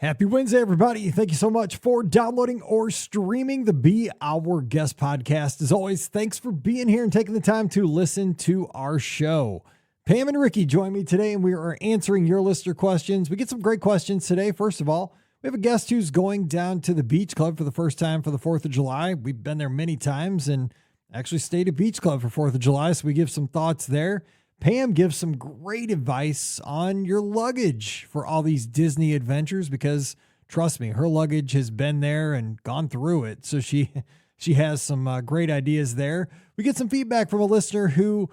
Happy Wednesday, everybody. Thank you so much for downloading or streaming the Be Our Guest podcast. As always, thanks for being here and taking the time to listen to our show. Pam and Ricky join me today, and we are answering your listener questions. We get some great questions today. First of all, we have a guest who's going down to the Beach Club for the first time for the 4th of July. We've been there many times and actually stayed at Beach Club for 4th of July, so we give some thoughts there. Pam gives some great advice on your luggage for all these Disney adventures because, trust me, her luggage has been there and gone through it. So she has some great ideas there. We get some feedback from a listener who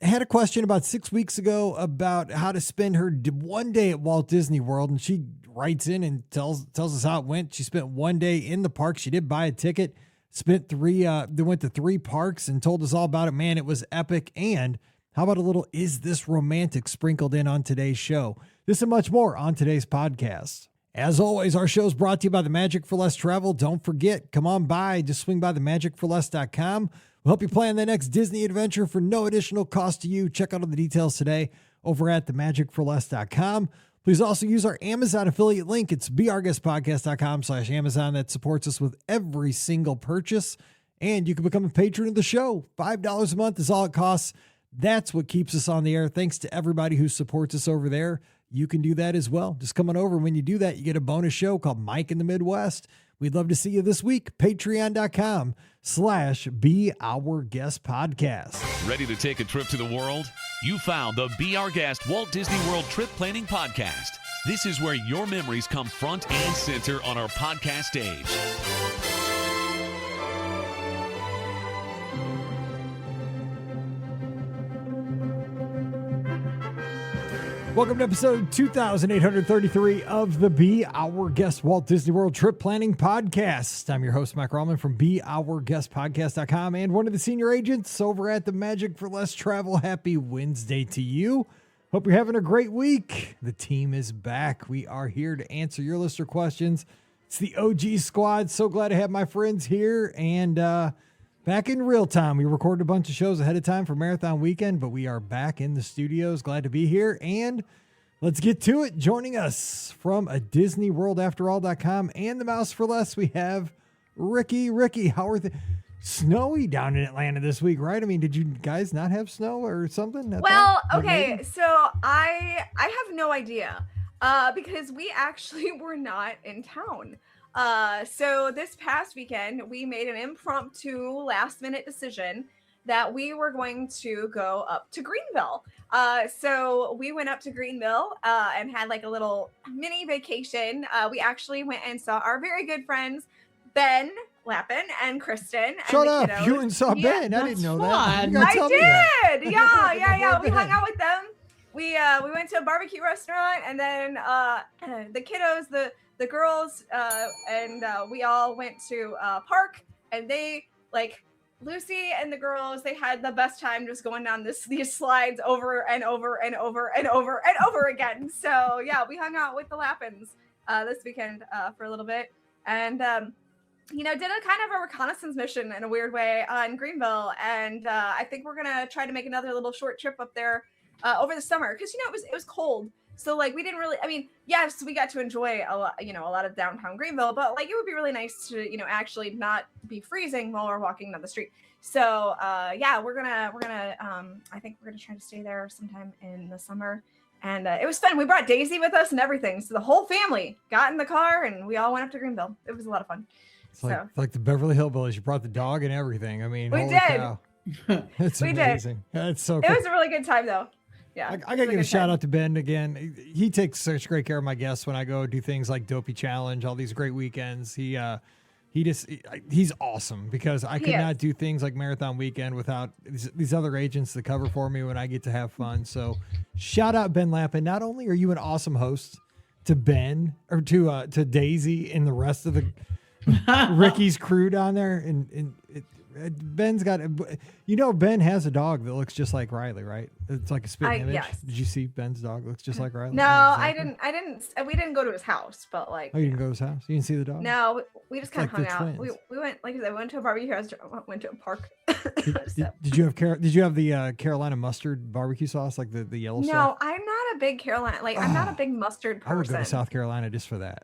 had a question about 6 weeks ago about how to spend her one day at Walt Disney World, and she writes in and tells us how it went. She spent one day in the park. She did buy a ticket, they went to 3 parks and told us all about it. Man, it was epic. And how about a little Is This Romantic sprinkled in on today's show? This and much more on today's podcast. As always, our show is brought to you by the Magic for Less Travel. Don't forget, come on by, just swing by themagicforless.com. We'll help you plan the next Disney adventure for no additional cost to you. Check out all the details today over at themagicforless.com. Please also use our Amazon affiliate link. It's beourguestpodcast.com/Amazon. That supports us with every single purchase. And you can become a patron of the show. $5 a month is all it costs. That's what keeps us on the air. Thanks to everybody who supports us over there. You can do that as well. Just come on over. When you do that, you get a bonus show called Mike in the Midwest. We'd love to see you this week. Patreon.com/beourguestpodcast. Ready to take a trip to the world? You found the Be Our Guest Walt Disney World Trip Planning Podcast. This is where your memories come front and center on our podcast stage. Welcome to episode 2833 of the Be Our Guest Walt Disney World Trip Planning Podcast. I'm your host, Mike Rallman from beourguestpodcast.com and one of the senior agents over at the Magic for Less Travel. Happy Wednesday to you. Hope you're having a great week. The team is back. We are here to answer your listener questions. It's the OG squad. So glad to have my friends here and back in real time. We recorded a bunch of shows ahead of time for Marathon Weekend, but we are back in the studios. Glad to be here. And let's get to it. Joining us from a DisneyWorldAfterAll.com and the Mouse for Less, we have Ricky. Ricky, how are snowy down in Atlanta this week, right? I mean, did you guys not have snow or something? Well, okay, so I have no idea because we actually were not in town. So this past weekend, we made an impromptu last-minute decision that we were going to go up to Greenville. So we went up to Greenville and had like a little mini vacation. We actually went and saw our very good friends, Ben Lappin and Kristen. Shut and up! You and saw Ben. I didn't know that. I did. Yeah. We hung out with them. We went to a barbecue restaurant, and then the kiddos, the girls, and we all went to park, and they, like, Lucy and the girls, they had the best time just going down these slides over and over and over and over and over again. So yeah, we hung out with the Lappins this weekend for a little bit, and did a kind of a reconnaissance mission in a weird way on Greenville, and I think we're gonna try to make another little short trip up there over the summer because it was cold. So like we didn't really, yes, we got to enjoy a lot of downtown Greenville, but like it would be really nice to, actually not be freezing while we're walking down the street. So we're gonna I think we're gonna try to stay there sometime in the summer. And it was fun. We brought Daisy with us and everything. So the whole family got in the car and we all went up to Greenville. It was a lot of fun. It's like the Beverly Hillbillies. You brought the dog and everything. I mean, we holy did. Cow. It's amazing. That's so cool. It was a really good time though. Yeah, I gotta give a shout out to Ben again. He takes such great care of my guests when I go do things like Dopey Challenge, all these great weekends. He's awesome because I could not do things like Marathon Weekend without these other agents that cover for me when I get to have fun. So shout out Ben Lappin. Not only are you an awesome host to Ben or to Daisy and the rest of the Ricky's crew down there, and Ben's got, Ben has a dog that looks just like Riley, right? It's like a spitting image. Yes. Did you see Ben's dog? Looks just like Riley. No, I didn't. We didn't go to his house, but like. Oh, you didn't go to his house? You didn't see the dog? No, we just kind of hung out. We went, like I said, we went to a barbecue restaurant, went to a park. Did you have the Carolina mustard barbecue sauce, like the yellow stuff? No, I'm not a big Carolina. I'm not a big mustard person. I would go to South Carolina just for that.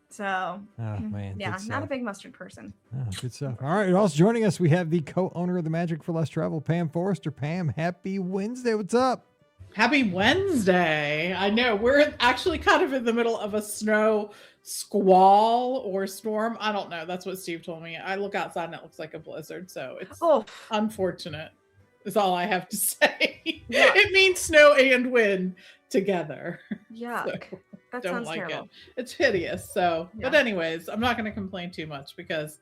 So, Oh man, yeah, good not a stuff. big mustard person. Oh, good stuff. All right, also joining us, we have the co-owner of the Magic for Less Travel, Pam Forrester. Pam, happy Wednesday. What's up? Happy Wednesday. I know we're actually kind of in the middle of a snow squall or storm. I don't know. That's what Steve told me. I look outside and it looks like a blizzard. So it's unfortunate, is all I have to say. It means snow and wind together. Yuck. So, that don't sounds like terrible. it. It's hideous. So, but anyways, I'm not going to complain too much because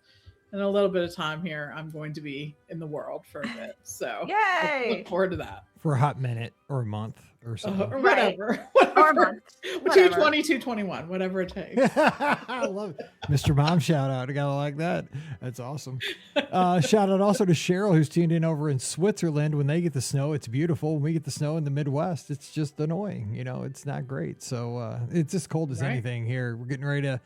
in a little bit of time here, I'm going to be in the world for a bit. So yay! Look forward to that. For a hot minute or a month or something. Or whatever. Or a month. 220, 221, whatever it takes. I love it. Mr. Mom shout out. I gotta like that. That's awesome. Shout out also to Cheryl, who's tuned in over in Switzerland. When they get the snow, it's beautiful. When we get the snow in the Midwest, it's just annoying. You know, it's not great. So it's as cold as anything here. We're getting ready to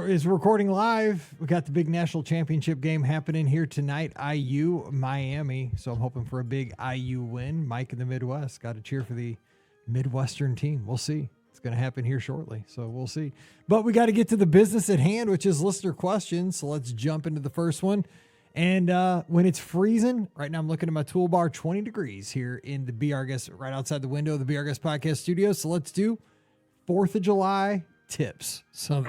is recording live. We got the big national championship game happening here tonight. IU Miami. So I'm hoping for a big IU win. Mike in the Midwest got to cheer for the Midwestern team. We'll see. It's going to happen here shortly. So we'll see. But we got to get to the business at hand, which is listener questions. So let's jump into the first one. And when it's freezing, right now I'm looking at my toolbar, 20 degrees here in the Be Our Guest, right outside the window of the Be Our Guest podcast studio. So let's do 4th of July tips. So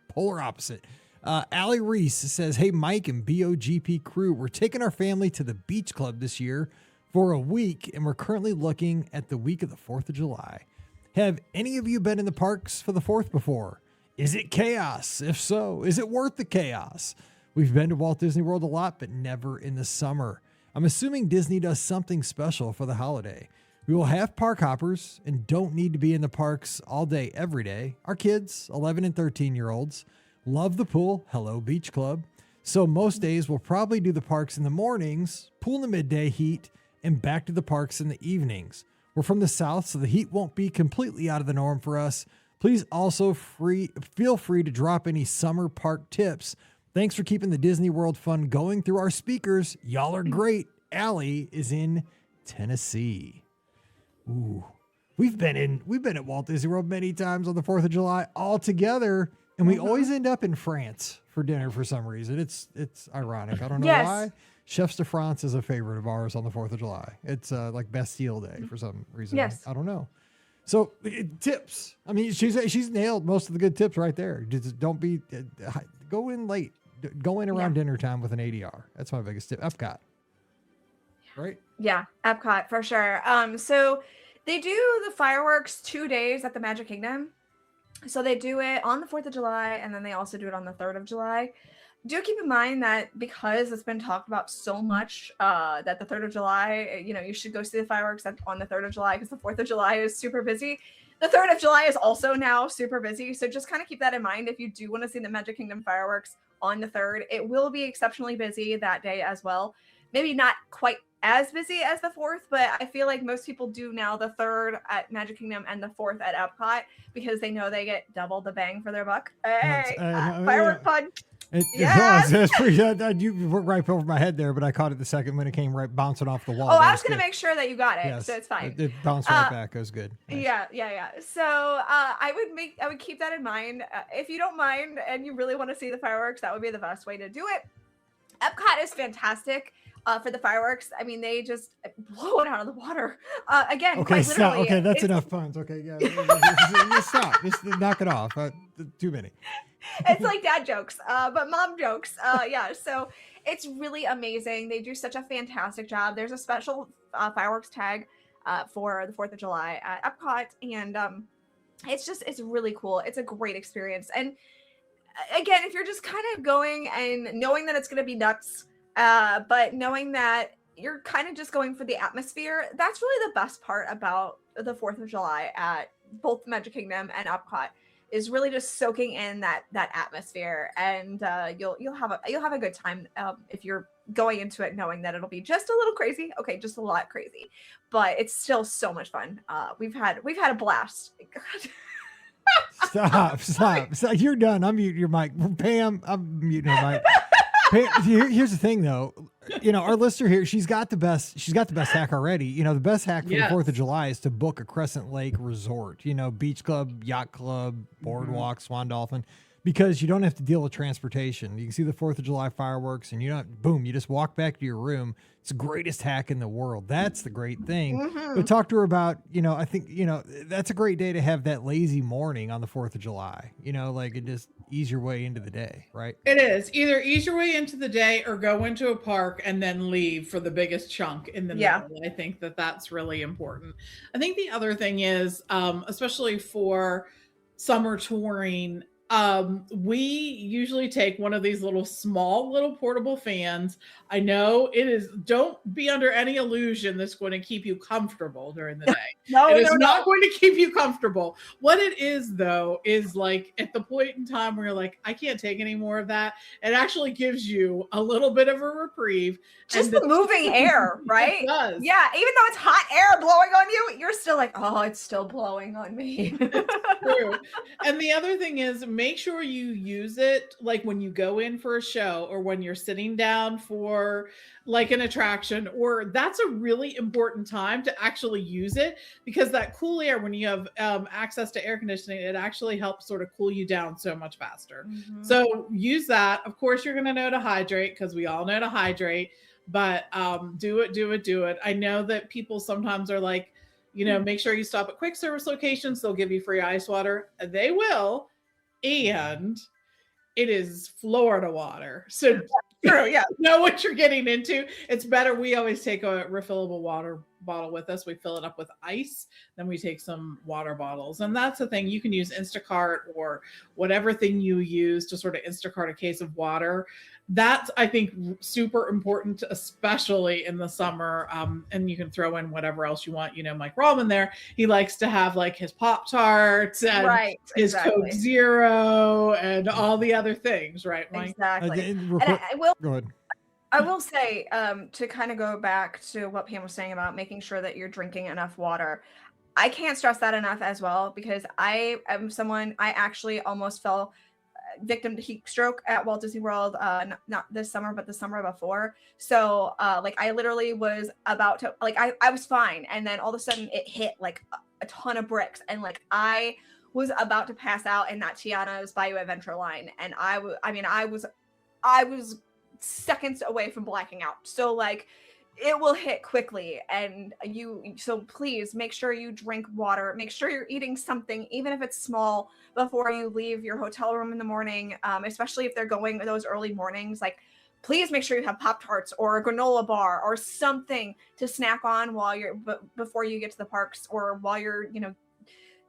polar opposite. Allie Reese says, hey, Mike and BOGP crew, we're taking our family to the beach club this year for a week, and we're currently looking at the week of the 4th of July. Have any of you been in the parks for the 4th before? Is it chaos? If so, is it worth the chaos? We've been to Walt Disney World a lot, but never in the summer. I'm assuming Disney does something special for the holiday. We will have park hoppers and don't need to be in the parks all day, every day. Our kids, 11 and 13-year-olds, love the pool. Hello, Beach Club. So most days we'll probably do the parks in the mornings, pool in the midday heat, and back to the parks in the evenings. We're from the South, so the heat won't be completely out of the norm for us. Please also feel free to drop any summer park tips. Thanks for keeping the Disney World fun going through our speakers. Y'all are great. Allie is in Tennessee. Ooh, we've been at Walt Disney World many times on the 4th of July all together, and we always end up in France for dinner for some reason. It's ironic. I don't know why. Chefs de France is a favorite of ours on the 4th of July. It's like Bastille Day for some reason. Yes. I don't know. So tips. I mean, she's nailed most of the good tips right there. Just don't be go in late. Go in around dinner time with an ADR. That's my biggest tip. Epcot. Right? Yeah, Epcot for sure. So they do the fireworks 2 days at the Magic Kingdom. So they do it on the 4th of July, and then they also do it on the 3rd of July. Do keep in mind that because it's been talked about so much that the 3rd of July, you should go see the fireworks on the 3rd of July because the 4th of July is super busy. The 3rd of July is also now super busy. So just kind of keep that in mind. If you do want to see the Magic Kingdom fireworks on the 3rd, it will be exceptionally busy that day as well. Maybe not quite as busy as the 4th, but I feel like most people do now the 3rd at Magic Kingdom and the 4th at Epcot because they know they get double the bang for their buck. Hey, firework fun. That's pretty. You went right over my head there, but I caught it the second when it came right bouncing off the wall. Oh, I was going to make sure that you got it, so it's fine. It bounced right back. It was good. Nice. Yeah. So I would keep that in mind. If you don't mind and you really want to see the fireworks, that would be the best way to do it. Epcot is fantastic. For the fireworks, I mean, they just blow it out of the water. Again, okay, stop. Okay, that's enough puns. Okay, yeah, stop. Just knock it off. Too many. It's like dad jokes, but mom jokes. Yeah, so it's really amazing. They do such a fantastic job. There's a special fireworks tag for the 4th of July at Epcot, and it's really cool. It's a great experience. And again, if you're just kind of going and knowing that it's going to be nuts, but knowing that you're kind of just going for the atmosphere, that's really the best part about the 4th of July at both Magic Kingdom and Epcot, is really just soaking in that atmosphere, and you'll have a good time if you're going into it knowing that it'll be just a little crazy. Okay, just a lot crazy, but it's still so much fun. We've had a blast. Stop. You're done. I'm muting your mic. Pam, I'm muting her mic. Pam, here's the thing though. our listener here, she's got the best hack already. The best hack for the 4th of July is to book a Crescent Lake resort, beach club, yacht club, boardwalk, Swan Dolphin, because you don't have to deal with transportation. You can see the 4th of July fireworks and you just walk back to your room. It's the greatest hack in the world. That's the great thing. But talk to her about, I think, that's a great day to have that lazy morning on the 4th of July, it just ease your way into the day, right? It is either ease your way into the day or go into a park and then leave for the biggest chunk in the middle. I think that's really important. I think the other thing is, especially for summer touring, we usually take one of these small portable fans. I know don't be under any illusion that's going to keep you comfortable during the day. It is not going to keep you comfortable. What it is though, is like at the point in time where you're like, I can't take any more of that. It actually gives you a little bit of a reprieve. Just the moving air, right? It does. Yeah. Even though it's hot air blowing on you, you're still like, oh, it's still blowing on me. True. And the other thing is, make sure you use it like when you go in for a show or when you're sitting down for like an attraction, or that's a really important time to actually use it, because that cool air, when you have access to air conditioning, it actually helps sort of cool you down so much faster. So use that. Of course, you're going to know to hydrate, because we all know to hydrate, but do it. I know that people sometimes are like, make sure you stop at quick service locations. They'll give you free ice water. They will. And it is Florida water. So True, know what you're getting into. It's better. We always take a refillable water bottle with us. We fill it up with ice. Then we take some water bottles. And that's the thing. You can use Instacart or whatever thing you use to sort of Instacart a case of water. That's, I think, super important, especially in the summer. And you can throw in whatever else you want. Mike Rallman there, he likes to have like his Pop-Tarts and his Coke Zero and all the other things, right, Mike? Exactly. Go ahead. I will say, to kind of go back to what Pam was saying about making sure that you're drinking enough water. I can't stress that enough as well, because I actually almost fell victim to heat stroke at Walt Disney World, not this summer, but the summer before. So I literally was about to, I was fine. And then all of a sudden it hit like a ton of bricks. And I was about to pass out in that Tiana's Bayou Adventure line. And I was seconds away from blacking out. So it will hit quickly, and so please make sure you drink water. Make sure you're eating something, even if it's small, before you leave your hotel room in the morning, especially if they're going those early mornings. Please make sure you have Pop-Tarts or a granola bar or something to snack on before you get to the parks, or while you're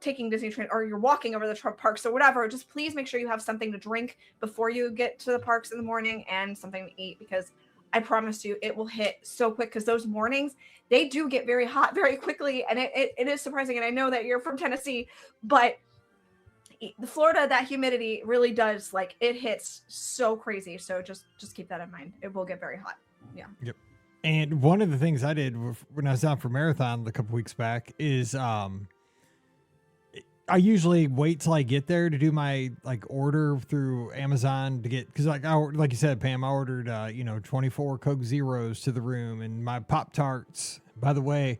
taking Disney train, or you're walking over the parks or whatever. Just please make sure you have something to drink before you get to the parks in the morning, and something to eat, because I promise you it will hit so quick, because those mornings, they do get very hot very quickly. And it is surprising. And I know that you're from Tennessee, but the Florida, that humidity really does, it hits so crazy. So just keep that in mind. It will get very hot. Yeah. Yep. And one of the things I did when I was down for Marathon a couple weeks back is, I usually wait till I get there to do my order through Amazon to get, because like you said, Pam, I ordered 24 Coke Zeros to the room, and my Pop-Tarts. By the way,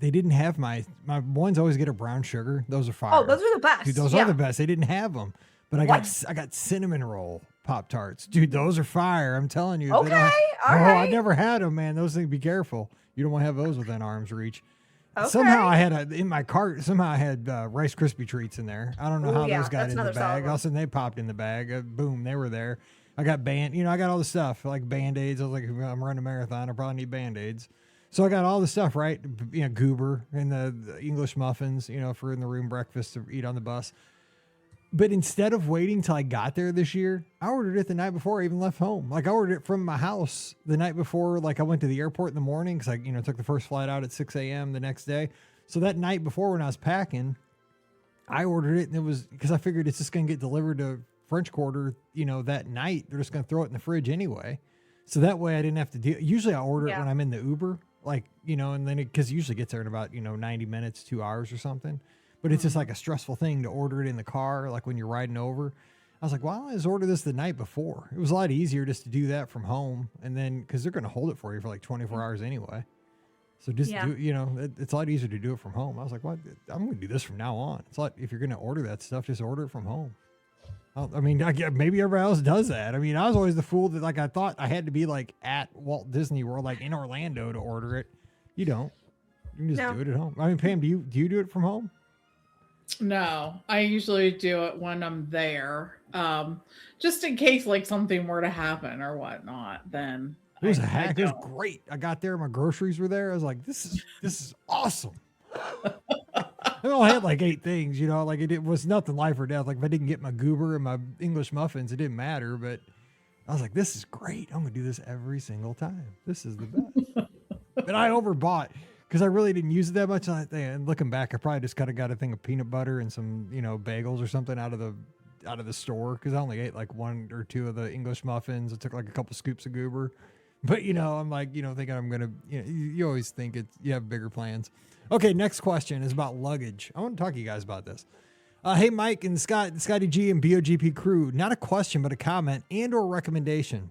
they didn't have my ones. Always get a brown sugar. Those are fire. Oh, those are the best. Dude, those are the best. They didn't have them, but I got cinnamon roll Pop-Tarts. Dude, those are fire. I'm telling you. Okay, all right. I never had them, man. Those things. Be careful. You don't want to have those within arm's reach. Okay. Somehow I had in my cart. Somehow I had Rice Krispie treats in there. I don't know how those got in the bag. All of a sudden they popped in the bag. Boom, they were there. I got I got all the stuff like Band-Aids. I was like, I'm running a marathon. I probably need Band-Aids. So I got all the stuff, right? Goober and the English muffins, for in the room breakfast to eat on the bus. But instead of waiting till I got there this year, I ordered it the night before I even left home. I ordered it from my house the night before. I went to the airport in the morning because I, took the first flight out at 6 a.m. the next day. So that night before, when I was packing, I ordered it, and it was because I figured it's just going to get delivered to French Quarter, that night. They're just going to throw it in the fridge anyway. So that way I didn't have to deal. Usually I order it when I'm in the Uber, and then because it usually gets there in about, 90 minutes, 2 hours or something. But it's just a stressful thing to order it in the car, when you're riding over. I was like, why don't I just order this the night before? It was a lot easier just to do that from home. And then, because they're going to hold it for you for like 24 hours anyway. So just do, it's a lot easier to do it from home. I was like, what? I'm going to do this from now on. It's like, if you're going to order that stuff, just order it from home. I mean, maybe everybody else does that. I mean, I was always the fool that like, I thought I had to be like at Walt Disney World, like in Orlando to order it. You don't. You can just do it at home. I mean, Pam, do you do it from home? No, I usually do it when I'm there. Just in case like something were to happen or whatnot, then it was a hack. It was great. I got there, my groceries were there. I was like, this is awesome. I only had like 8 things, like it was nothing life or death. Like if I didn't get my goober and my English muffins, it didn't matter. But I was like, this is great. I'm gonna do this every single time. This is the best. But I overbought because I really didn't use it that much. And looking back, I probably just kind of got a thing of peanut butter and some, bagels or something out of the store. Because I only ate like 1 or 2 of the English muffins. I took like a couple scoops of goober. But I'm like, thinking I'm gonna, you always think you have bigger plans. Okay, next question is about luggage. I want to talk to you guys about this. Hey, Mike and Scott, Scotty G and BOGP crew. Not a question, but a comment and or recommendation.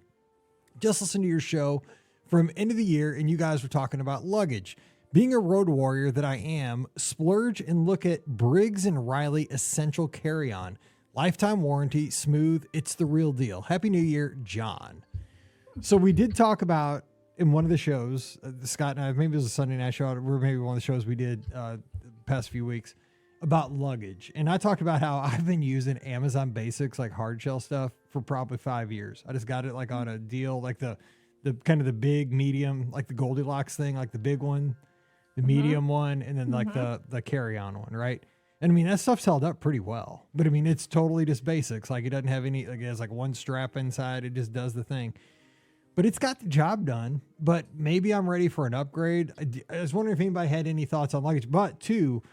Just listen to your show from end of the year, and you guys were talking about luggage. Being a road warrior that I am, splurge and look at Briggs & Riley Essential Carry-On. Lifetime warranty, smooth, it's the real deal. Happy New Year, John. So we did talk about in one of the shows, Scott and I, maybe it was a Sunday night show, or maybe one of the shows we did the past few weeks, about luggage. And I talked about how I've been using Amazon Basics, like hard shell stuff, for probably 5 years. I just got it like on a deal, like the kind of the big, medium, like the Goldilocks thing, like the big one, the medium one, and then like the carry-on one, right? And I mean, that stuff's held up pretty well. But I mean, it's totally just basics. Like it doesn't have any, like it has like one strap inside. It just does the thing. But it's got the job done. But maybe I'm ready for an upgrade. I was wondering if anybody had any thoughts on luggage. But two,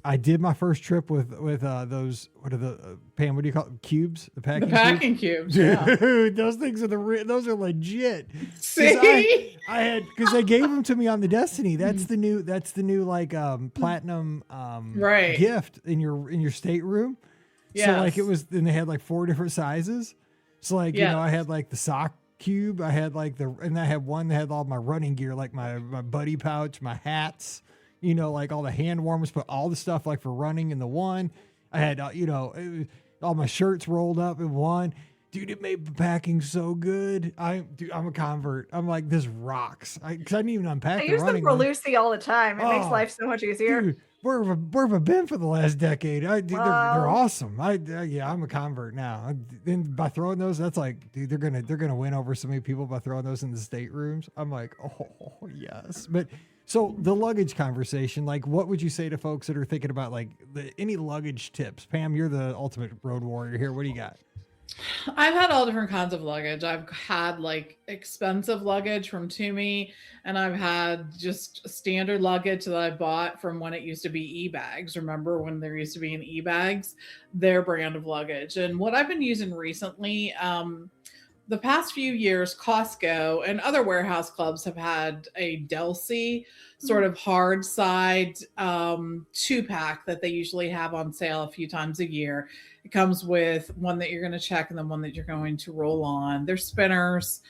I did my first trip with those, what are the, Pam, what do you call it? Cubes? The packing cubes? Yeah. Dude, those things are those are legit. See? I had, because they gave them to me on the Destiny. That's the new like platinum right. gift in your stateroom. Yes. So like it was, and they had like 4 different sizes. So like, I had like the sock cube. I had like and I had one that had all my running gear, like my buddy pouch, my hats, like all the hand warmers, but all the stuff like for running in the one. I had, all my shirts rolled up in one. Dude, it made packing so good. I'm a convert. I'm like, this rocks. Because I didn't even unpack I use them for Lucy all the time. It makes life so much easier. Dude, where have I been for the last decade? They're awesome. I'm a convert now. And by throwing those, that's like, dude, they're gonna win over so many people by throwing those in the staterooms. I'm like, oh yes. But so the luggage conversation, like, what would you say to folks that are thinking about like any luggage tips? Pam, you're the ultimate road warrior here. What do you got? I've had all different kinds of luggage. I've had like expensive luggage from Toomey, and I've had just standard luggage that I bought from when it used to be eBags. Remember when there used to be an eBags, their brand of luggage. And what I've been using recently, the past few years, Costco and other warehouse clubs have had a Delsey sort of hard side 2-pack that they usually have on sale a few times a year. It comes with one that you're going to check and then one that you're going to roll on. They're spinners.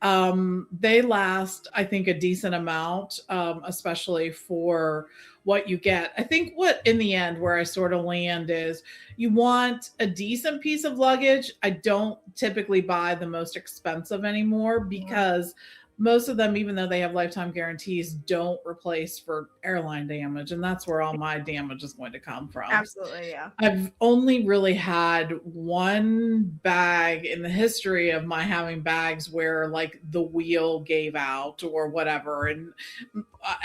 They last, I think, a decent amount, especially for what you get. I think what in the end where I sort of land is you want a decent piece of luggage. I don't typically buy the most expensive anymore because most of them, even though they have lifetime guarantees, don't replace for airline damage. And that's where all my damage is going to come from. Absolutely, yeah. I've only really had one bag in the history of my having bags where like the wheel gave out or whatever. And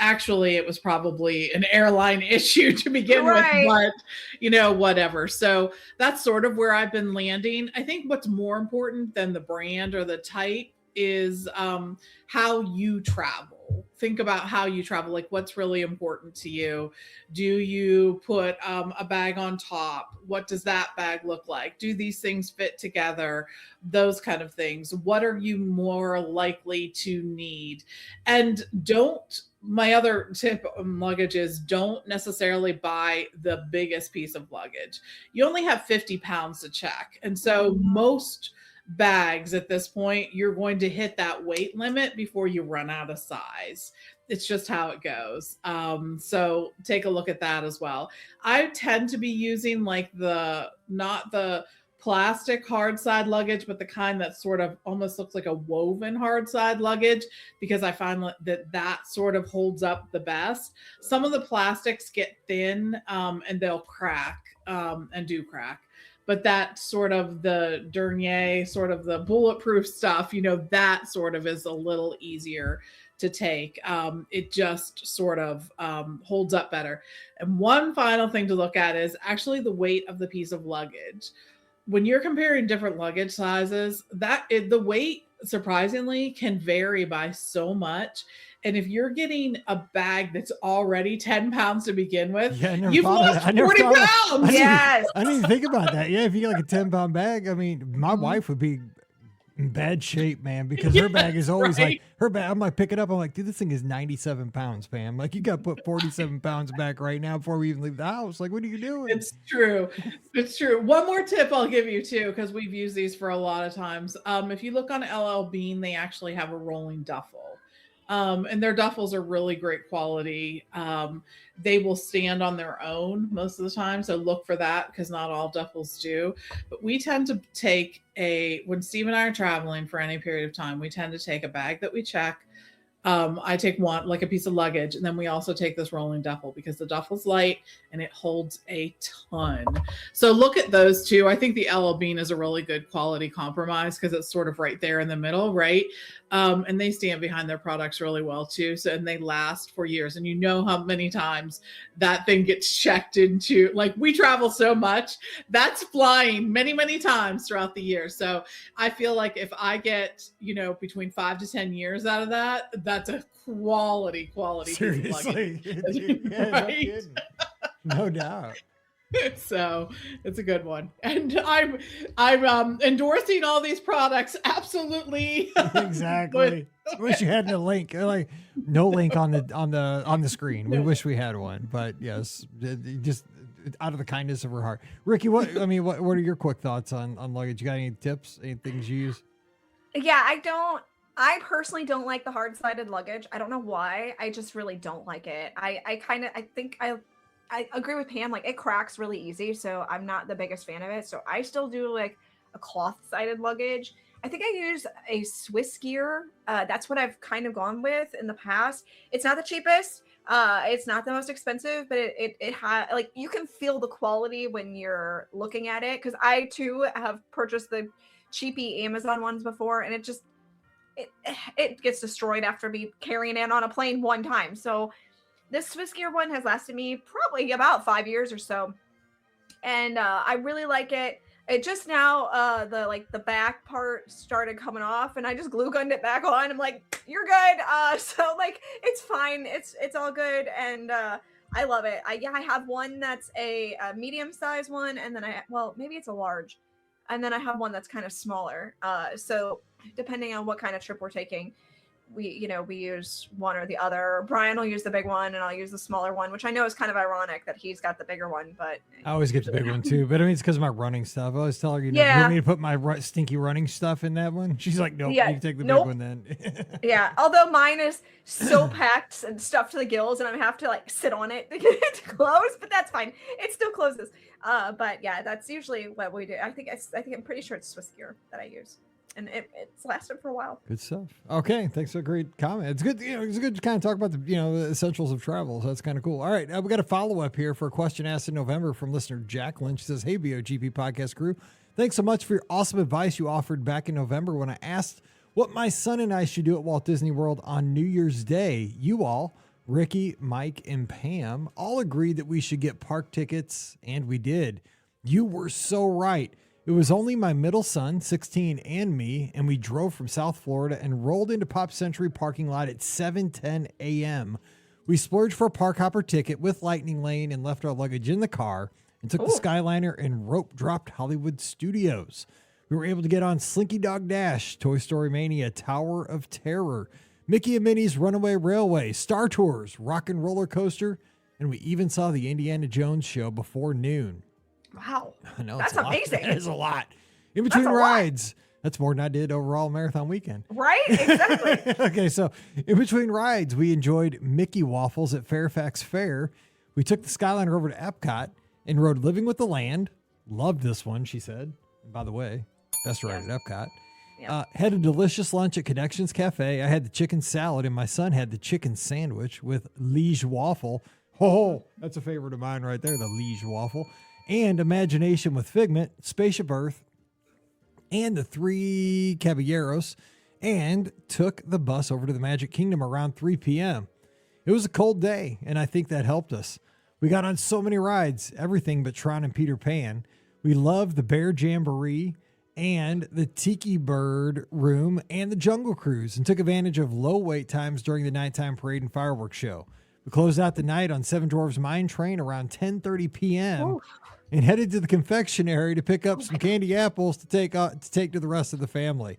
actually it was probably an airline issue to begin with, but whatever. So that's sort of where I've been landing. I think what's more important than the brand or the type is how you travel. Think about how you travel, like what's really important to you. Do you put a bag on top? What does that bag look like? Do these things fit together? Those kind of things. What are you more likely to need? And my other tip on luggage is don't necessarily buy the biggest piece of luggage. You only have 50 pounds to check. And so most bags at this point, you're going to hit that weight limit before you run out of size. It's just how it goes. So take a look at that as well. I tend to be using like not the plastic hard side luggage, but the kind that sort of almost looks like a woven hard side luggage, because I find that sort of holds up the best. Some of the plastics get thin and they'll crack and do crack. But that sort of the Dernier, sort of the bulletproof stuff, that sort of is a little easier to take. It just sort of holds up better. And one final thing to look at is actually the weight of the piece of luggage. When you're comparing different luggage sizes, the weight surprisingly can vary by so much. And if you're getting a bag that's already 10 pounds to begin with, you've lost 40 pounds. Yes. I didn't even think about that. Yeah, if you get like a 10-pound bag, I mean, my wife would be in bad shape, man, because her bag is always like her bag. I'm like, pick it up. I'm like, dude, this thing is 97 pounds, Pam. Like, you got to put 47 pounds back right now before we even leave the house. Like, what are you doing? It's true. It's true. One more tip I'll give you too, because we've used these for a lot of times. If you look on LL Bean, they actually have a rolling duffel. And their duffels are really great quality. They will stand on their own most of the time. So look for that, because not all duffels do. But we tend to take when Steve and I are traveling for any period of time, we tend to take a bag that we check. I take one, like a piece of luggage, and then we also take this rolling duffel because the duffel's light and it holds a ton. So look at those two. I think the LL Bean is a really good quality compromise because it's sort of right there in the middle, right? And they stand behind their products really well too. So, and they last for years. And you know how many times that thing gets checked into, like, we travel so much, that's flying many, many times throughout the year. So I feel like if I get, between 5 to 10 years out of that, that's a quality Seriously. Right? No doubt. So it's a good one, and I'm endorsing all these products. Absolutely. Exactly. Wish you had a link. Like, no link on the screen. We wish we had one, but yes, just out of the kindness of her heart. Ricky, what are your quick thoughts on luggage? You got any tips? Any things you use? Yeah, I personally don't like the hard-sided luggage. I don't know why. I just really don't like it. I agree with Pam. Like, it cracks really easy, so I'm not the biggest fan of it. So I still do like a cloth-sided luggage. I think I use a Swiss gear. That's what I've kind of gone with in the past. It's not the cheapest. It's not the most expensive, but it has, like, you can feel the quality when you're looking at it. Because I too have purchased the cheapy Amazon ones before, and it gets destroyed after me carrying it on a plane one time. So this Swiss gear one has lasted me probably about 5 years or so. And I really like it. It just now, the back part started coming off, and I just glue gunned it back on. I'm like, you're good. So like, it's fine. It's all good. And I love it. I have one that's a medium size one. And then maybe it's a large. And then I have one that's kind of smaller. So depending on what kind of trip we're taking, we use one or the other. Brian will use the big one, and I'll use the smaller one, which I know is kind of ironic that he's got the bigger one, but I always get the big one too. But I mean, it's because of my running stuff. I always tell her, you want me to put my stinky running stuff in that one? She's like, nope, you can take the big one then. Yeah, although mine is so packed and stuffed to the gills, and I have to like sit on it to get it to close, but that's fine. It still closes. But yeah, that's usually what we do. I think I'm pretty sure it's Swiss gear that I use. And it's lasted for a while. Good stuff. Okay, thanks for a great comment. It's good. It's good to kind of talk about the essentials of travel. So that's kind of cool. All right, we got a follow up here for a question asked in November from listener Jacqueline. She says, "Hey, BOGP podcast crew, thanks so much for your awesome advice you offered back in November when I asked what my son and I should do at Walt Disney World on New Year's Day. You all, Ricky, Mike, and Pam, all agreed that we should get park tickets, and we did. You were so right. It was only my middle son, 16, and me, and we drove from South Florida and rolled into Pop Century parking lot at 7:10 a.m. We splurged for a park hopper ticket with Lightning Lane and left our luggage in the car and took the Skyliner and rope dropped Hollywood Studios. We were able to get on Slinky Dog Dash, Toy Story Mania, Tower of Terror, Mickey and Minnie's Runaway Railway, Star Tours, Rock and Roller Coaster, and we even saw the Indiana Jones show before noon. Wow. I know, That's amazing. That is a lot. In between rides, that's more than I did overall marathon weekend. Right? Exactly. Okay, so in between rides, we enjoyed Mickey Waffles at Fairfax Fair. We took the Skyliner over to Epcot and rode Living with the Land. Loved this one, she said. And by the way, best ride at Epcot. Yeah. Had a delicious lunch at Connections Cafe. I had the chicken salad, and my son had the chicken sandwich with Liege waffle. Oh, that's a favorite of mine right there, the Liege waffle. And Imagination with Figment, Spaceship Earth, and the Three Caballeros, and took the bus over to the Magic Kingdom around 3 p.m. It was a cold day, and I think that helped us. We got on so many rides, everything but Tron and Peter Pan. We loved the Bear Jamboree and the Tiki Bird Room and the Jungle Cruise, and took advantage of low wait times during the nighttime parade and fireworks show. We closed out the night on Seven Dwarfs Mine Train around 10:30 p.m. and headed to the confectionery to pick up some candy apples to take to the rest of the family.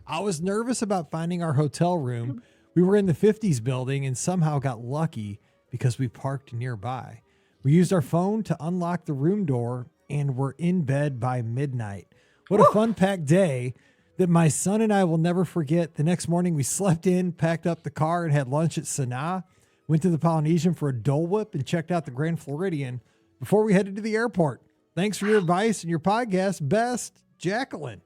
I was nervous about finding our hotel room. We were in the 50s building and somehow got lucky because we parked nearby. We used our phone to unlock the room door and were in bed by midnight. What a fun-packed day that my son and I will never forget. The next morning we slept in, packed up the car, and had lunch at Sanaa. Went to the Polynesian for a Dole Whip and checked out the Grand Floridian before we headed to the airport. Thanks for your advice and your podcast. Best, Jacqueline.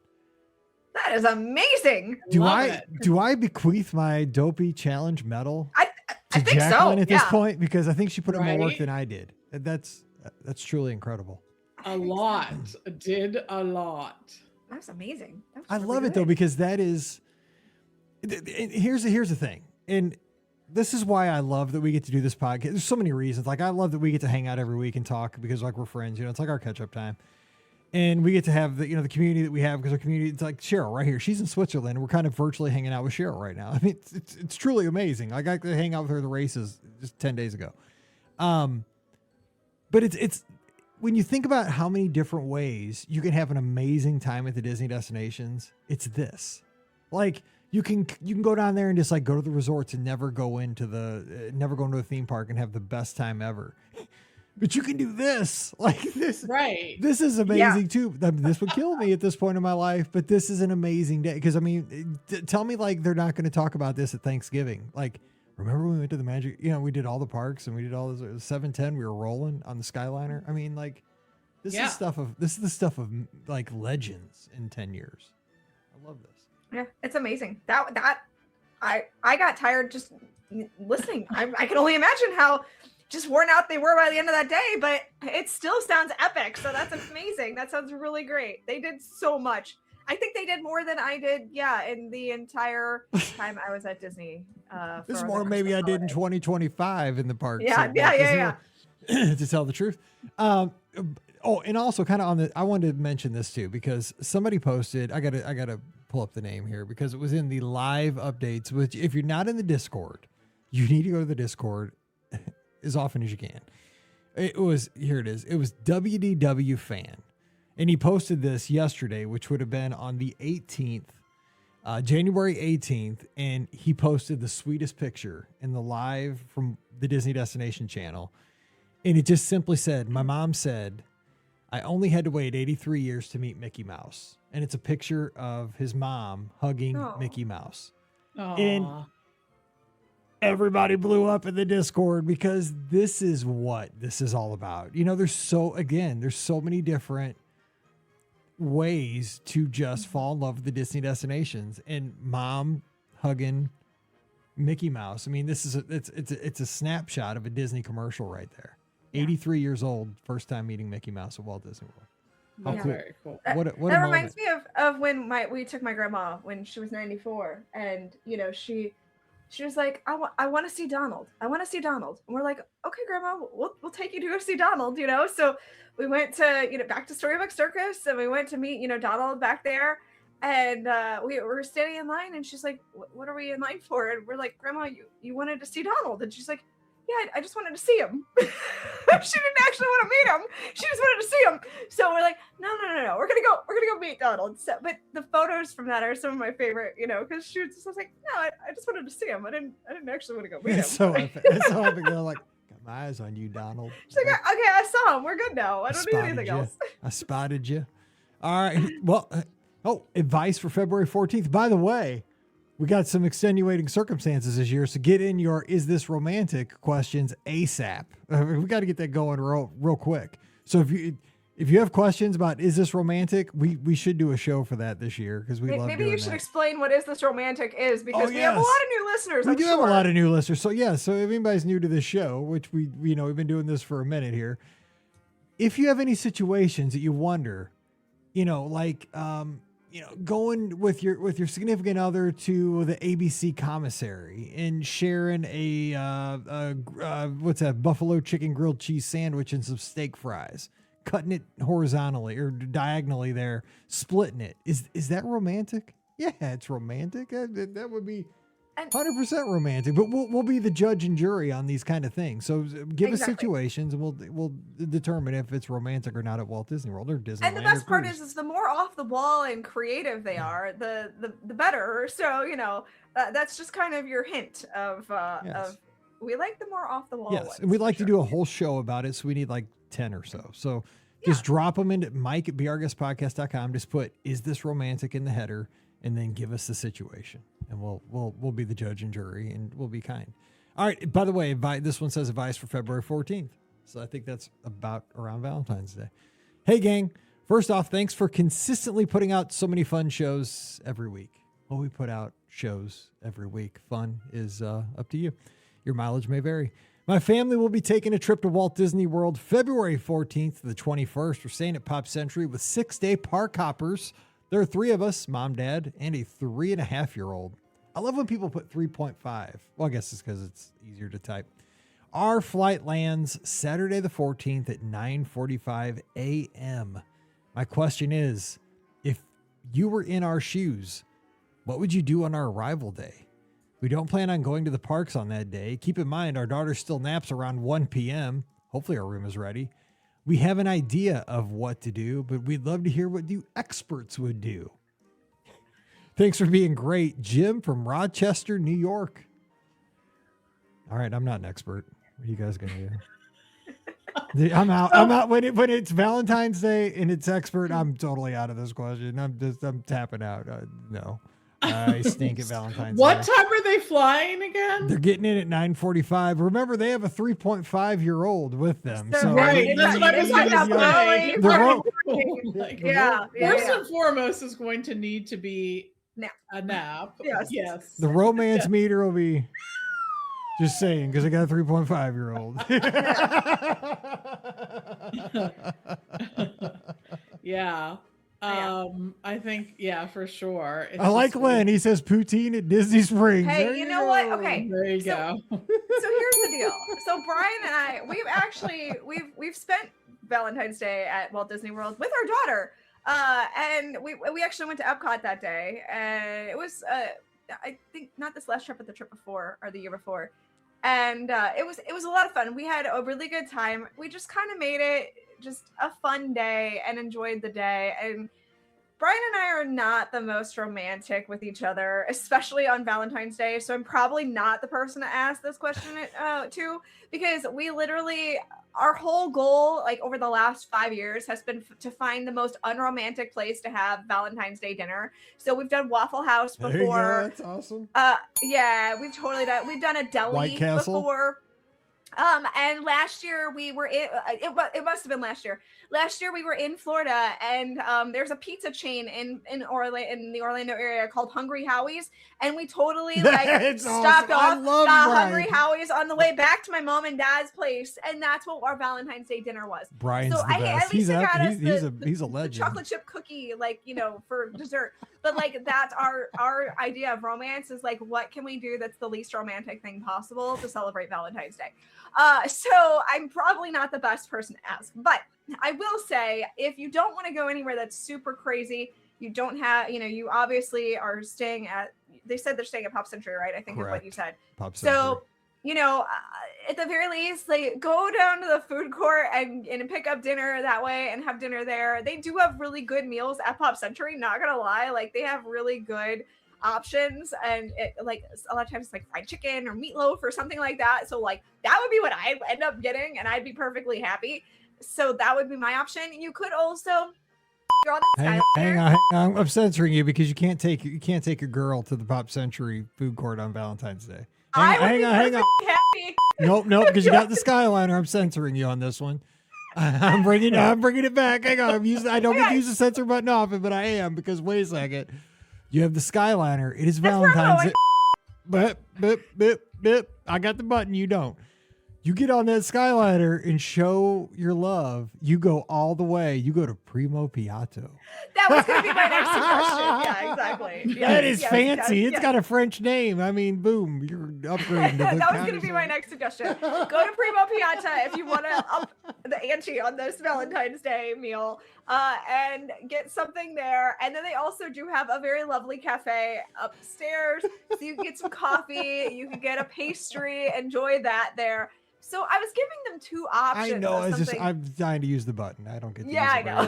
That is amazing. Do I bequeath my Dopey Challenge medal I to think Jacqueline so. at this point? Because I think she put in more work Right? than I did. That's truly incredible. A lot. Did a lot. That's amazing. That was I really love it though, good. because that is, here's the thing. And this is why I love that we get to do this podcast. There's so many reasons. Like, I love that we get to hang out every week and talk because, like, we're friends. You know, it's like our catch-up time. And we get to have the, the community that we have, because our community, it's like Cheryl right here. She's in Switzerland. And we're kind of virtually hanging out with Cheryl right now. I mean, it's truly amazing. I got to hang out with her at the races just 10 days ago. But it's when you think about how many different ways you can have an amazing time at the Disney destinations, it's this. Like, you can go down there and just like go to the resorts and never go into a theme park and have the best time ever. But you can do this, like this. Right. This is amazing too. I mean, this would kill me at this point in my life, but this is an amazing day. Because I mean, tell me like they're not going to talk about this at Thanksgiving. Like, remember when we went to the Magic? We did all the parks and we did all this. It was 7:10. We were rolling on the Skyliner. I mean, like, this is the stuff of like legends in 10 years. I love this. Yeah, it's amazing. That I got tired just listening. I can only imagine how just worn out they were by the end of that day, but it still sounds epic. So that's amazing. That sounds really great. They did so much. I think they did more than I did. Yeah, in the entire time I was at Disney. This is more maybe I did in 2025 in the park. Yeah. To tell the truth. And also kind of on I wanted to mention this too, because somebody posted, I gotta pull up the name here because it was in the live updates, which if you're not in the Discord, you need to go to the Discord as often as you can. Here it is. It was WDW fan. And he posted this yesterday, which would have been on the 18th, January 18th. And he posted the sweetest picture in the live from the Disney Destination channel. And it just simply said, my mom said, I only had to wait 83 years to meet Mickey Mouse. And it's a picture of his mom hugging Mickey Mouse. Aww. And everybody blew up in the Discord because this is what this is all about. There's so many different ways to just fall in love with the Disney destinations, and mom hugging Mickey Mouse. I mean, this is it's a snapshot of a Disney commercial right there. 83 years old, first time meeting Mickey Mouse at Walt Disney World. How cool. Very cool. What that reminds me of when we took my grandma when she was 94, and she she was like, I want to see Donald. I want to see Donald. And we're like, okay, Grandma, we'll take you to go see Donald, you know? So we went to, back to Storybook Circus, and we went to meet, Donald back there. And we were standing in line, and she's like, what are we in line for? And we're like, Grandma, you wanted to see Donald. And she's like, yeah, I just wanted to see him. She didn't actually want to meet him. She just wanted to see him. So we're like, no. We're gonna go meet Donald. So, but the photos from that are some of my favorite, because she was just like, no, I just wanted to see him. I didn't actually want to go meet him. So epic. They're like, got my eyes on you, Donald. She's like, okay, I saw him. We're good now. I don't need anything else. I spotted you. All right. Well, advice for February 14th. By the way, we got some extenuating circumstances this year, so get in your "Is this romantic?" questions ASAP. We got to get that going real quick. So if you have questions about "Is this romantic?" we should do a show for that this year, because we love doing that. Maybe you should explain what "Is this romantic?" is, because we have a lot of new listeners. We do have a lot of new listeners. So so if anybody's new to this show, which we've been doing this for a minute here, if you have any situations that you wonder, going with your significant other to the ABC commissary and sharing a what's that, buffalo chicken grilled cheese sandwich and some steak fries, cutting it horizontally or diagonally there, splitting it. Is that romantic? Yeah, it's romantic. That would be 100% romantic, but we'll be the judge and jury on these kind of things. So give us situations, and we'll determine if it's romantic or not at Walt Disney World or Disneyland. And the best part is the more off the wall and creative they are, the better. So that's just kind of your hint of we like the more off the wall. Yes, and we'd like to do a whole show about it, so we need like 10 or so. So just drop them into Mike@BeOurGuestPodcast.com. Just put "Is this romantic?" in the header, and then give us the situation, and we'll be the judge and jury, and we'll be kind. All right. By the way, this one says advice for February 14th. So I think that's about around Valentine's Day. Hey, gang. First off, thanks for consistently putting out so many fun shows every week. Well, we put out shows every week. Fun is up to you. Your mileage may vary. My family will be taking a trip to Walt Disney World February 14th to the 21st. We're staying at Pop Century with 6-day park hoppers. There are 3 of us, mom, dad, and a 3.5-year-old. I love when people put 3.5. Well, I guess it's because it's easier to type. Our flight lands Saturday the 14th at 9:45 a.m. My question is, if you were in our shoes, what would you do on our arrival day? We don't plan on going to the parks on that day. Keep in mind, our daughter still naps around 1 p.m. Hopefully our room is ready. We have an idea of what to do, but we'd love to hear what you experts would do. Thanks for being great. Jim from Rochester, New York. All right, I'm not an expert. What are you guys going to do? I'm out. I'm out. When it's Valentine's Day and it's expert, I'm totally out of this question. I'm tapping out. No. I stink at Valentine's Day. What time are they flying again? They're getting in at 9:45. Remember, they have a 3.5-year-old with them. So right. That's what I was First and foremost is going to need to be a nap. Yes. The romance meter will be just saying, because I got a 3.5-year-old. Yeah. I think, for sure. I like Len. He says poutine at Disney Springs. Hey, you know what? Okay. There you go. So here's the deal. So Brian and I, we've spent Valentine's Day at Walt Disney World with our daughter. And we actually went to Epcot that day. And it was, I think not this last trip, but the trip before or the year before. And it was a lot of fun. We had a really good time. We just kind of made it just a fun day and enjoyed the day. And Brian and I are not the most romantic with each other, especially on Valentine's Day. So I'm probably not the person to ask this question to, because we literally, our whole goal, like over the last 5 years, has been to find the most unromantic place to have Valentine's Day dinner. So we've done Waffle House before. There you go. That's awesome. Yeah, we've totally done. We've done a deli White Castle before. And last year we were in, it must have been last year. Last year we were in Florida, and there's a pizza chain in the Orlando area called Hungry Howie's, and we totally like stopped off the Hungry Howie's on the way back to my mom and dad's place, and that's what our Valentine's Day dinner was. Brian's so the best. At least He's a legend. The chocolate chip cookie, like, you know, for dessert. But like that's our idea of romance is like, what can we do that's the least romantic thing possible to celebrate Valentine's Day? So I'm probably not the best person to ask, but I will say, if you don't want to go anywhere that's super crazy, you don't have, you know, you obviously are staying at, they said they're staying at Pop Century, right? I think is what you said. Pop Century. So, you know, at the very least, like, go down to the food court and pick up dinner that way and have dinner there. They do have really good meals at Pop Century, not gonna lie. Like, they have really good options, and like a lot of times it's like fried chicken or meatloaf or something like that. So like that would be what I end up getting, and I'd be perfectly happy. So that would be my option. You could also draw the hang on. I'm censoring you because you can't take a girl to the Pop Century food court on Valentine's Day. Hang on. Happy. Nope, because you got the Skyliner. I'm censoring you on this one. I'm bringing it back. Hang on. I don't get to use the censor button often, but I am, because wait a second. You have the Skyliner. It is Valentine's Day. Bip. I got the button. You don't. You get on that Skyliner and show your love. You go all the way. You go to Primo Piatto. That was going to be my next suggestion. Yeah, exactly. Yes, that is fancy. It's got a French name. I mean, boom, you're upgrading. That was going to be my next suggestion. Go to Primo Piatta if you want to up the ante on this Valentine's Day meal, and get something there. And then they also do have a very lovely cafe upstairs, so you can get some coffee. You can get a pastry. Enjoy that there. So I was giving them two options. I know. It's just I'm dying to use the button. I don't get to use it. I know.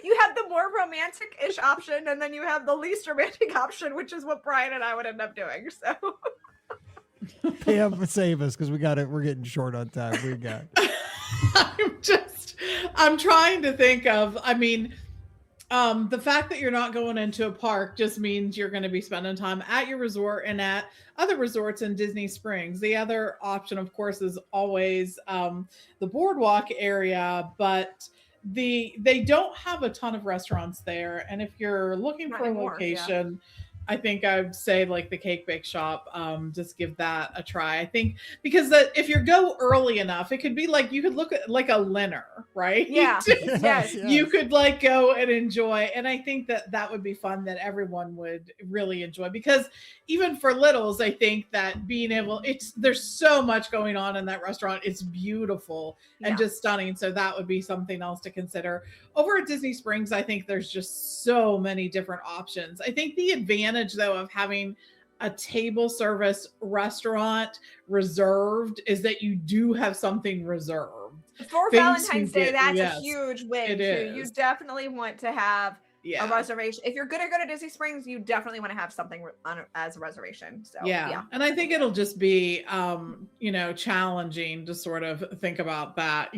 You have the more romantic-ish option, and then you have the least romantic option, which is what Brian and I would end up doing. So Pam, save us, because we're getting short on time. We got. I'm trying to think of. I mean, the fact that you're not going into a park just means you're going to be spending time at your resort and at other resorts in Disney Springs. The other option, of course, is always the boardwalk area, but they don't have a ton of restaurants there. And if you're looking for a location, I think I'd say like the Cake Bake Shop, just give that a try. I think because if you go early enough, it could be like, you could look at like a Linner, right? Yeah. Yes. You could like go and enjoy. And I think that would be fun, that everyone would really enjoy, because even for littles, I think that being able, there's so much going on in that restaurant. It's beautiful and just stunning. So that would be something else to consider. Over at Disney Springs, I think there's just so many different options. I think the advantage, though, of having a table service restaurant reserved is that you do have something reserved. For Valentine's Day, that's a huge win, it too. is. You definitely want to have a reservation. If you're going to go to Disney Springs, you definitely want to have something as a reservation. So yeah. And I think it'll just be, challenging to sort of think about that,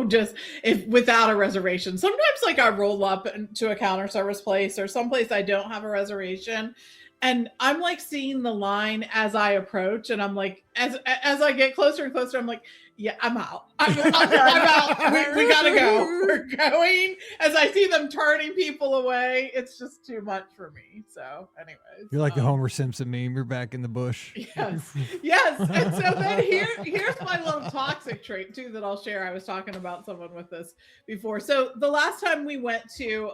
just if without a reservation. Sometimes like I roll up to a counter service place or someplace I don't have a reservation, and I'm like seeing the line as I approach, and I'm like, as I get closer and closer, I'm like, yeah, I'm out. I'm out. We gotta go. We're going. As I see them turning people away, it's just too much for me. So, anyways, you're like the Homer Simpson meme. You're back in the bush. Yes. And so then here's my little toxic trait too that I'll share. I was talking about someone with this before. So the last time we went to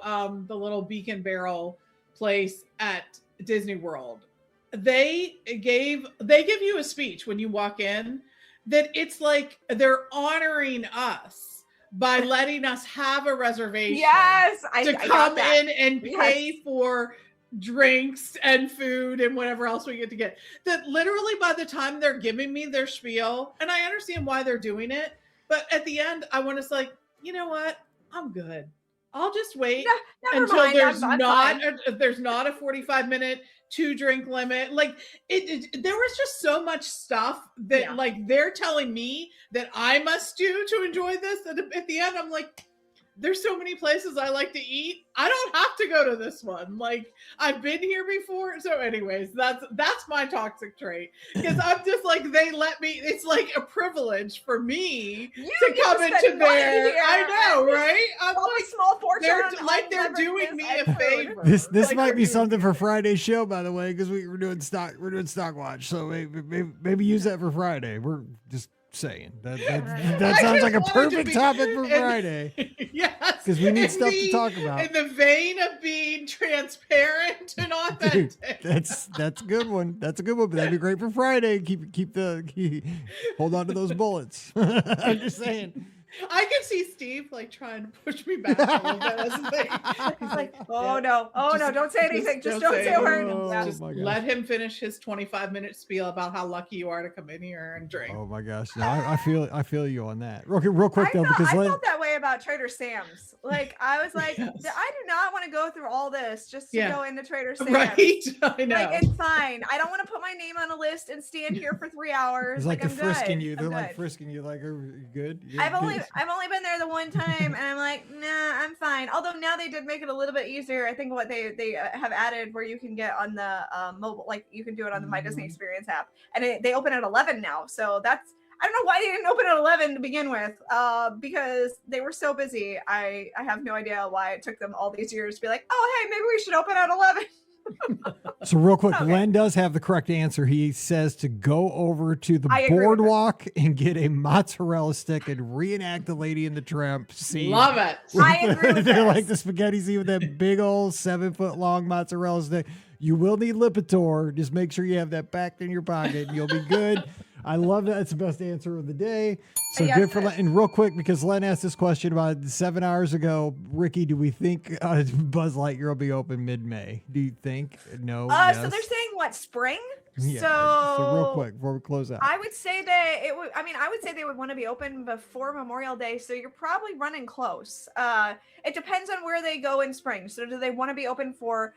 the little Beacon Barrel place at Disney World, they give you a speech when you walk in that it's like they're honoring us by letting us have a reservation. Yes, to come in and pay for drinks and food and whatever else we get to get. That literally by the time they're giving me their spiel, and I understand why they're doing it, but at the end I want to like, you know what? I'm good. I'll just wait until there's not a 45-minute 2-drink limit. Like there was just so much stuff that like they're telling me that I must do to enjoy this. And at the end, I'm like, there's so many places I like to eat. I don't have to go to this one. Like, I've been here before. So anyways, that's my toxic trait. Because I'm just like, they let me, it's like a privilege for me to come into there. I know, right? I'm like, small fortune. They're doing me a favor. This Like, might be something for Friday's show, by the way, because we're doing stock watch. So maybe use that for Friday. We're just saying that sounds like a perfect topic for Friday. Yes, because we need stuff to talk about. In the vein of being transparent and authentic. Dude, that's a good one. That's a good one. But that'd be great for Friday. Keep hold on to those bullets. I'm just saying. I can see Steve like trying to push me back a little bit. That's the thing. He's like, oh no, don't say anything. Just don't say a word. Oh, Just let him finish his 25-minute spiel about how lucky you are to come in here and drink. Oh my gosh, no, I feel you on that. Real quick though, because I felt that way about Trader Sam's. Like I was like, yes. I do not want to go through all this just to go into Trader Sam's. Right, I know. Like it's fine. I don't want to put my name on a list and stand here for 3 hours. It's like I'm they're frisking good. you. They're like frisking you. Like, are you good? I've only been there the one time, and I'm like, nah, I'm fine. Although now they did make it a little bit easier. I think what they have added where you can get on the mobile, like you can do it on the My Disney Experience app, and they open at 11 now. So that's, I don't know why they didn't open at 11 to begin with, because they were so busy. I have no idea why it took them all these years to be like, oh hey, maybe we should open at 11. So real quick, Len does have the correct answer. He says to go over to the boardwalk and get a mozzarella stick and reenact the Lady and the Tramp scene. Love it. I agree with They're like the spaghetti scene with that big old 7-foot long mozzarella stick. You will need Lipitor. Just make sure you have that packed in your pocket. And you'll be good. I love that. It's the best answer of the day. So good for Len. And real quick, because Len asked this question about 7 hours ago, Ricky, do we think Buzz Lightyear will be open mid-May? Do you think? No. Yes? So they're saying what, spring? Yeah. So real quick before we close out, I would say that it would. I mean, I would say they would want to be open before Memorial Day. So you're probably running close. It depends on where they go in spring. So do they want to be open for?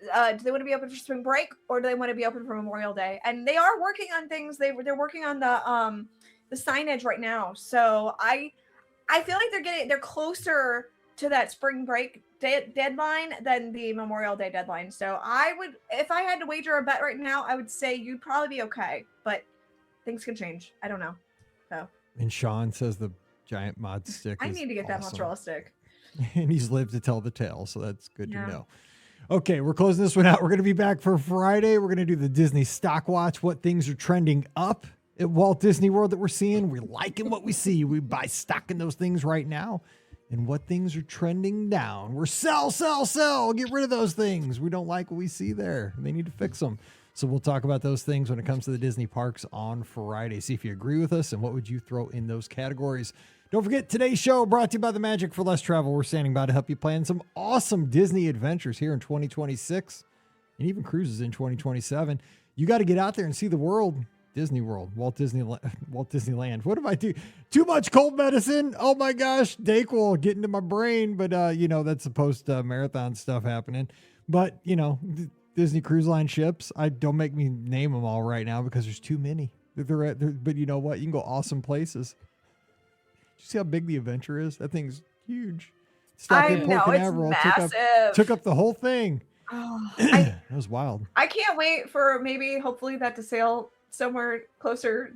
Do they want to be open for spring break, or do they want to be open for Memorial Day? And they are working on things. They're working on the signage right now. So I feel like they're closer to that spring break deadline than the Memorial Day deadline. So I would, if I had to wager a bet right now, I would say you'd probably be okay, but things can change. I don't know. So. And Sean says the giant mod stick. I need to get that mozzarella stick. And he's lived to tell the tale, so that's good to know. Okay, we're closing this one out. We're going to be back for Friday. We're going to do the Disney Stock Watch, what things are trending up at Walt Disney World that we're seeing. We're liking what we see. We buy stock in those things right now. And what things are trending down. We're sell. Get rid of those things. We don't like what we see there. They need to fix them. So we'll talk about those things when it comes to the Disney parks on Friday. See if you agree with us and what would you throw in those categories. Don't forget, today's show brought to you by the Magic for Less Travel. We're standing by to help you plan some awesome Disney adventures here in 2026 and even cruises in 2027. You got to get out there and see the world. Disney World, Walt Disneyland. What if I do? Too much cold medicine? Oh my gosh, Dayquil getting to my brain. But, that's the post-marathon stuff happening. But, Disney Cruise Line ships, don't make me name them all right now because there's too many. But you know what? You can go awesome places. Did you see how big the Adventure is? That thing's huge. I know, it's massive. Took up the whole thing. Oh, that was wild. I can't wait for hopefully that to sail somewhere closer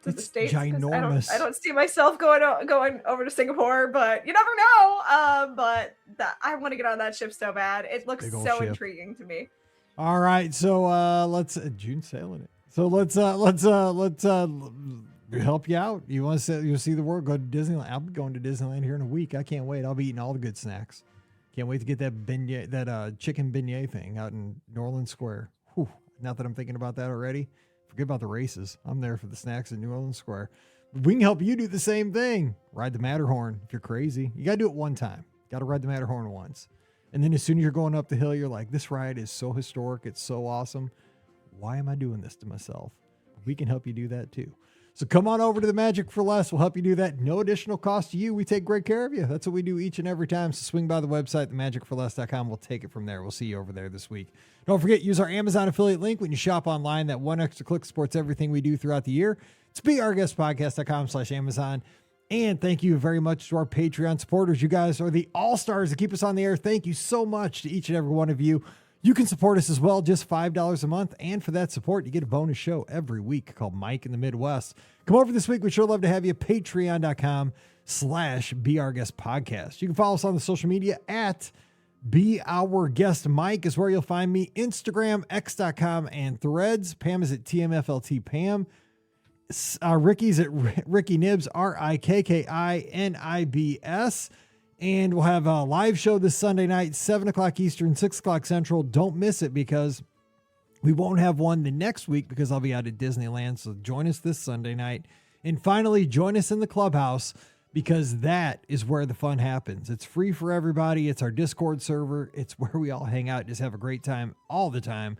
to the States. Ginormous. I don't see myself going over to Singapore, but you never know. But I want to get on that ship so bad. It looks so intriguing to me. All right, so let's June sailing it. So let's help you out. You want to see the world? Go to Disneyland. I'll be going to Disneyland here in a week. I can't wait. I'll be eating all the good snacks. Can't wait to get that beignet, that chicken beignet thing out in Norland Square. Whew. Not that I'm thinking about that already. Forget about the races. I'm there for the snacks in New Orleans Square. We can help you do the same thing. Ride the Matterhorn if you're crazy. You got to do it one time. Got to ride the Matterhorn once. And then as soon as you're going up the hill, you're like, this ride is so historic. It's so awesome. Why am I doing this to myself? We can help you do that too. So come on over to the Magic for Less. We'll help you do that. No additional cost to you. We take great care of you. That's what we do each and every time. So swing by the website, themagicforless.com. We'll take it from there. We'll see you over there this week. Don't forget, use our Amazon affiliate link when you shop online. That one extra click supports everything we do throughout the year. It's beourguestpodcast.com/Amazon. And thank you very much to our Patreon supporters. You guys are the all-stars that keep us on the air. Thank you so much to each and every one of you. You can support us as well, just $5 a month. And for that support, you get a bonus show every week called Mike in the Midwest. Come over this week. We'd sure love to have you. Patreon.com/BeOurGuestPodcast. You can follow us on the social media at Be Our Guest Mike is where you'll find me. Instagram, X.com, and Threads. Pam is at TMFLT Pam. Ricky's at Ricky Nibs, RIKKINIBS. And we'll have a live show this Sunday night, 7 o'clock Eastern, 6 o'clock Central. Don't miss it because we won't have one the next week because I'll be out at Disneyland. So join us this Sunday night. And finally, join us in the clubhouse because that is where the fun happens. It's free for everybody. It's our Discord server. It's where we all hang out, just have a great time all the time.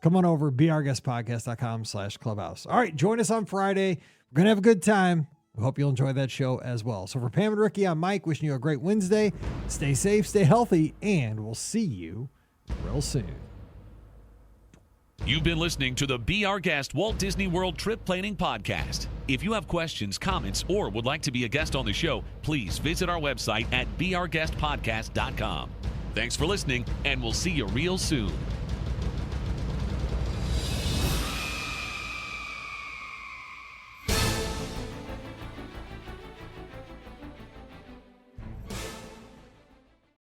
Come on over, beourguestpodcast.com/clubhouse. All right, join us on Friday. We're going to have a good time. We hope you'll enjoy that show as well. So for Pam and Ricky, I'm Mike, wishing you a great Wednesday. Stay safe, stay healthy, and we'll see you real soon. You've been listening to the Be Our Guest Walt Disney World Trip Planning Podcast. If you have questions, comments, or would like to be a guest on the show, please visit our website at beourguestpodcast.com. Thanks for listening, and we'll see you real soon.